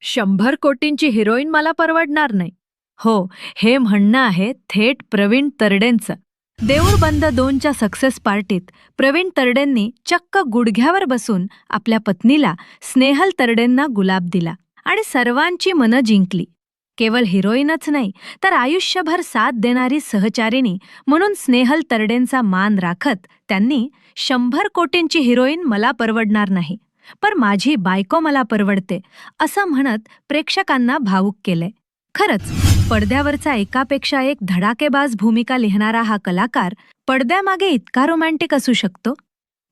100 कोटींची हिरोईन मला परवडणार नाही. हो, हे म्हणणं आहे थेट प्रवीण तरडेंचं. देऊळ बंद 2च्या सक्सेस पार्टीत प्रवीण तरडेंनी चक्क गुडघ्यावर बसून आपल्या पत्नीला स्नेहल तरडेंना गुलाब दिला आणि सर्वांची मनं जिंकली. केवळ हिरोईनच नाही तर आयुष्यभर साथ देणारी सहचारिणी म्हणून स्नेहल तरडेंचा मान राखत त्यांनी 100 कोटींची हिरोईन मला परवडणार नाही, पण माझी बायको मला परवडते असं म्हणत प्रेक्षकांना भावुक केलंय. खरंच पडद्यावरचा एकापेक्षा एक धडाकेबाज भूमिका लिहिणारा हा कलाकार पडद्यामागे इतका रोमॅन्टिक असू शकतो.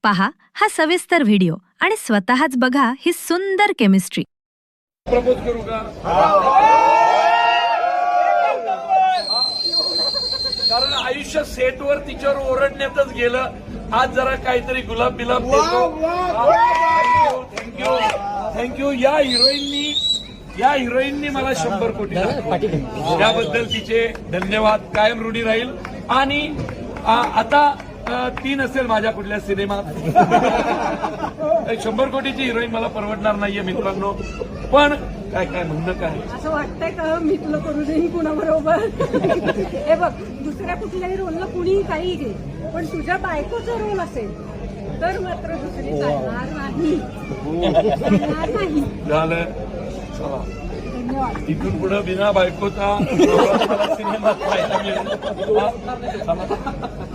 पहा हा सविस्तर व्हिडिओ आणि स्वतःच बघा ही सुंदर केमिस्ट्री. प्रपोज करू का? कारण आयुष्य सेटवर तिच्यावर ओरडण्यातच गेलं. आज जरा काहीतरी गुलाब बिलाब देतो. Thank you thank you. या हिरोईननी मला 100 कोटी त्याबद्दल तिचे धन्यवाद कायम ऋणी राहील. आणि आता ती नसेल माझ्या कुठल्या सिनेमात. 100 कोटीची हिरोईन मला परवडणार नाहीये मित्रांनो. पण काय काय म्हणणं काय असं वाटतंय का मी तुला करू देईन कुणाबरोबर? हे बघ, दुसऱ्या कुठल्याही रोलला कुणी काही घे, पण तुझ्या बायकोचा रोल असेल तर मात्र दुसरी चालणार नाही. झालं. चला धन्यवाद. इथून पुढे बिना बायकोचा सिनेमात पाहायला मिळेल.